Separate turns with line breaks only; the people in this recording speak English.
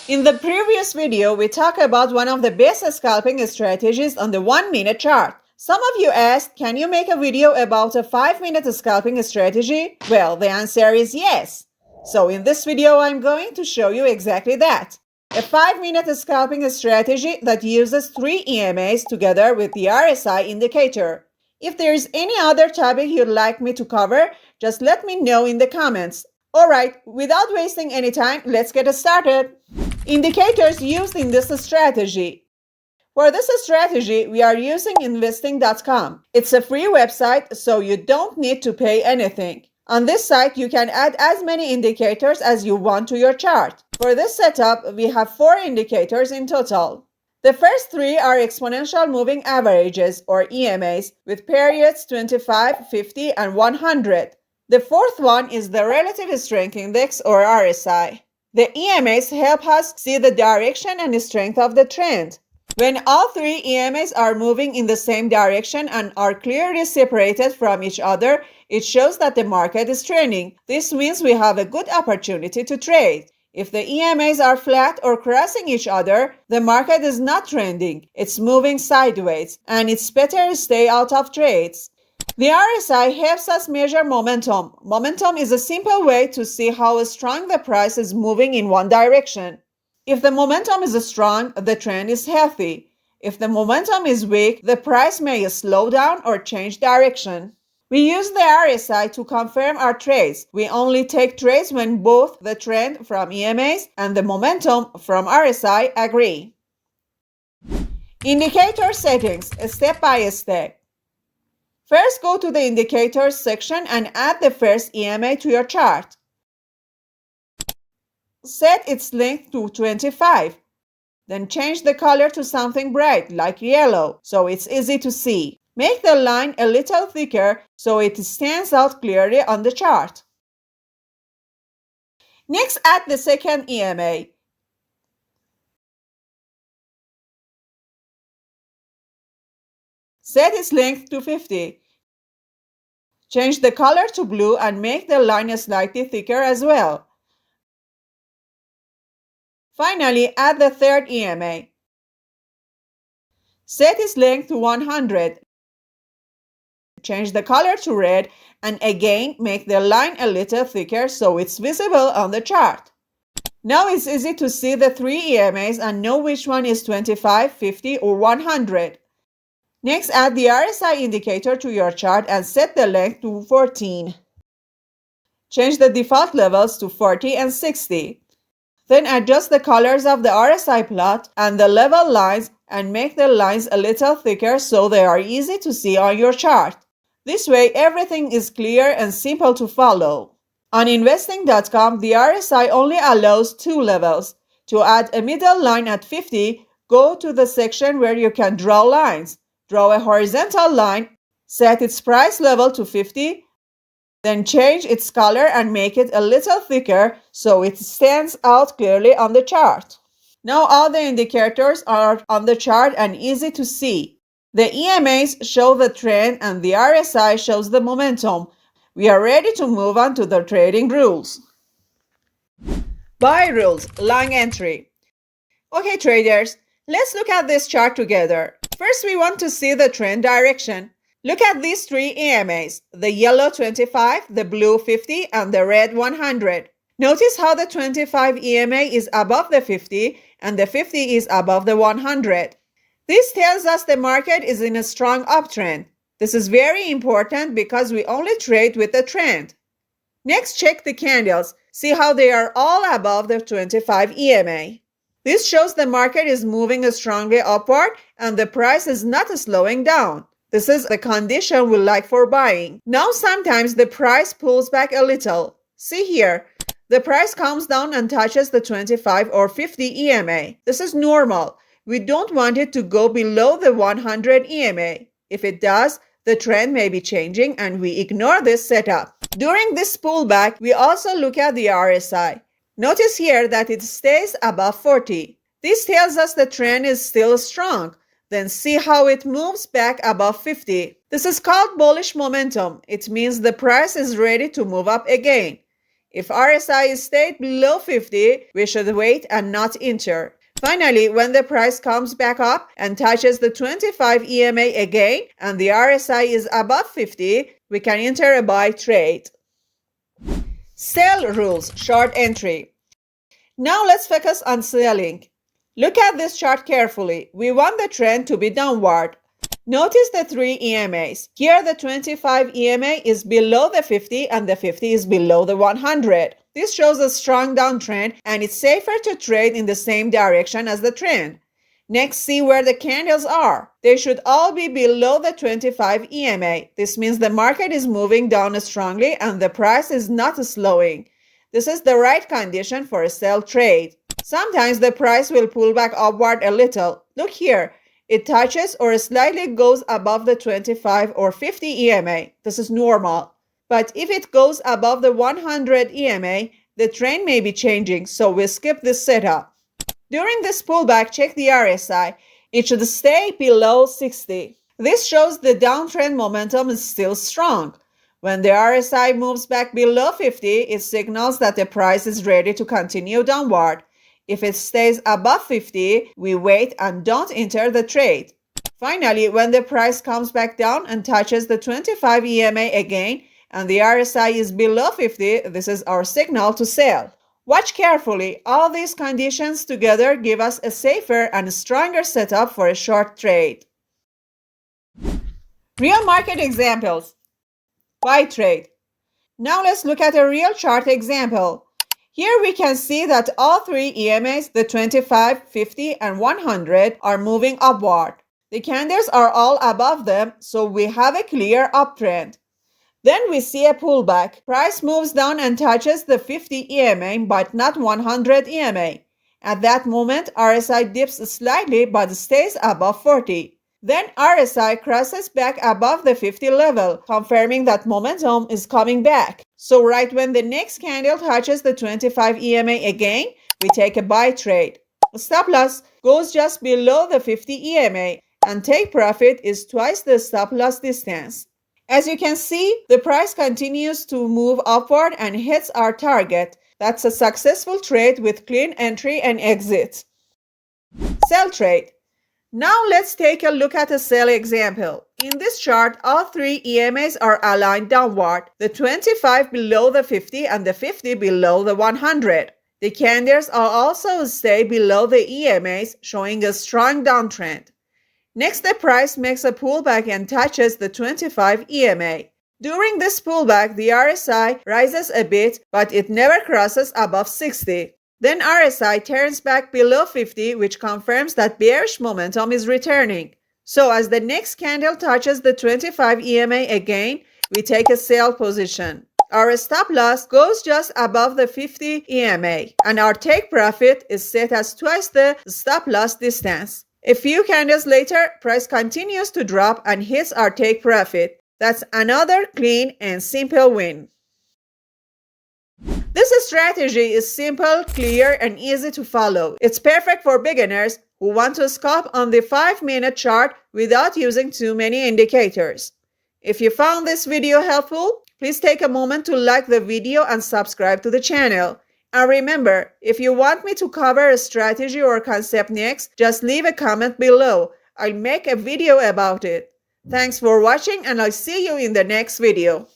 In the previous video, we talked about one of the best scalping strategies on the 1-minute chart. Some of you asked, can you make a video about a 5-minute scalping strategy? Well, the answer is yes. So in this video, I'm going to show you exactly that. A 5-minute scalping strategy that uses 3 EMAs together with the RSI indicator. If there is any other topic you'd like me to cover, just let me know in the comments. Alright, without wasting any time, let's get started. Indicators used in this strategy. For this strategy, we are using investing.com. It's a free website, so you don't need to pay anything. On this site, you can add as many indicators as you want to your chart. For this setup, we have 4 indicators in total. The first 3 are exponential moving averages, or EMAs, with periods 25, 50, and 100. The fourth one is the relative strength index, or RSI. The EMAs help us see the direction and strength of the trend. When all 3 EMAs are moving in the same direction and are clearly separated from each other, it shows that the market is trending. This means we have a good opportunity to trade. If the EMAs are flat or crossing each other, the market is not trending. It's moving sideways, and it's better to stay out of trades. The RSI helps us measure momentum. Momentum is a simple way to see how strong the price is moving in one direction. If the momentum is strong, the trend is healthy. If the momentum is weak, the price may slow down or change direction. We use the RSI to confirm our trades. We only take trades when both the trend from EMAs and the momentum from RSI agree. Indicator settings, step by step. First, go to the Indicators section and add the first EMA to your chart. Set its length to 25. Then change the color to something bright, like yellow, so it's easy to see. Make the line a little thicker so it stands out clearly on the chart. Next, add the second EMA. Set its length to 50. Change the color to blue and make the line slightly thicker as well. Finally, add the third EMA. Set its length to 100. Change the color to red and again make the line a little thicker so it's visible on the chart. Now it's easy to see the 3 EMAs and know which one is 25, 50, or 100. Next, add the RSI indicator to your chart and set the length to 14. Change the default levels to 40 and 60. Then adjust the colors of the RSI plot and the level lines and make the lines a little thicker so they are easy to see on your chart. This way, everything is clear and simple to follow. On investing.com, the RSI only allows 2 levels. To add a middle line at 50, go to the section where you can draw lines. Draw a horizontal line, set its price level to 50, then change its color and make it a little thicker so it stands out clearly on the chart. Now all the indicators are on the chart and easy to see. The EMAs show the trend and the RSI shows the momentum. We are ready to move on to the trading rules. Buy rules, long entry. Okay, traders, let's look at this chart together. First, we want to see the trend direction. Look at these 3 EMAs, the yellow 25, the blue 50, and the red 100. Notice how the 25 EMA is above the 50 and the 50 is above the 100. This tells us the market is in a strong uptrend. This is very important because we only trade with the trend. Next, check the candles. See how they are all above the 25 EMA. This shows the market is moving strongly upward and the price is not slowing down. This is the condition we like for buying. Now sometimes the price pulls back a little. See here, the price comes down and touches the 25 or 50 EMA. This is normal. We don't want it to go below the 100 EMA. If it does, the trend may be changing and we ignore this setup. During this pullback, we also look at the RSI. Notice here that it stays above 40. This tells us the trend is still strong. Then see how it moves back above 50. This is called bullish momentum. It means the price is ready to move up again. If RSI stayed below 50, we should wait and not enter. Finally, when the price comes back up and touches the 25 EMA again and the RSI is above 50, we can enter a buy trade. Sell rules, short entry. Now let's focus on selling. Look at this chart carefully. We want the trend to be downward. Notice the three EMAs. Here the 25 EMA is below the 50 and the 50 is below the 100. This shows a strong downtrend and it's safer to trade in the same direction as the trend. Next, see where the candles are. They should all be below the 25 EMA. This means the market is moving down strongly and the price is not slowing. This is the right condition for a sell trade. Sometimes the price will pull back upward a little. Look here. It touches or slightly goes above the 25 or 50 EMA. This is normal. But if it goes above the 100 EMA, the trend may be changing, so we skip this setup. During this pullback, check the RSI. It should stay below 60. This shows the downtrend momentum is still strong. When the RSI moves back below 50, it signals that the price is ready to continue downward. If it stays above 50, we wait and don't enter the trade. Finally, when the price comes back down and touches the 25 EMA again and the RSI is below 50, this is our signal to sell. Watch carefully. All these conditions together give us a safer and stronger setup for a short trade. Real market examples. Buy trade. Now let's look at a real chart example. Here we can see that all three EMAs, the 25, 50, and 100, are moving upward. The candles are all above them, so we have a clear uptrend. Then we see a pullback. Price moves down and touches the 50 EMA, but not 100 EMA. At that moment, RSI dips slightly but stays above 40. Then RSI crosses back above the 50 level, confirming that momentum is coming back. So right when the next candle touches the 25 EMA again, we take a buy trade. Stop loss goes just below the 50 EMA and take profit is twice the stop loss distance. As you can see, the price continues to move upward and hits our target. That's a successful trade with clean entry and exit. Sell trade. Now let's take a look at a sell example. In this chart, all three EMAs are aligned downward, the 25 below the 50 and the 50 below the 100. The candles are also stay below the EMAs, showing a strong downtrend. Next, the price makes a pullback and touches the 25 EMA. During this pullback, the RSI rises a bit, but it never crosses above 60. Then RSI turns back below 50, which confirms that bearish momentum is returning. So as the next candle touches the 25 EMA again, we take a sell position. Our stop loss goes just above the 50 EMA, and our take profit is set as twice the stop loss distance. A few candles later, price continues to drop and hits our take profit. That's another clean and simple win. This strategy is simple, clear, and easy to follow. It's perfect for beginners who want to scalp on the 5-minute chart without using too many indicators. If you found this video helpful, please take a moment to like the video and subscribe to the channel. And remember, if you want me to cover a strategy or concept next, just leave a comment below. I'll make a video about it. Thanks for watching and I'll see you in the next video.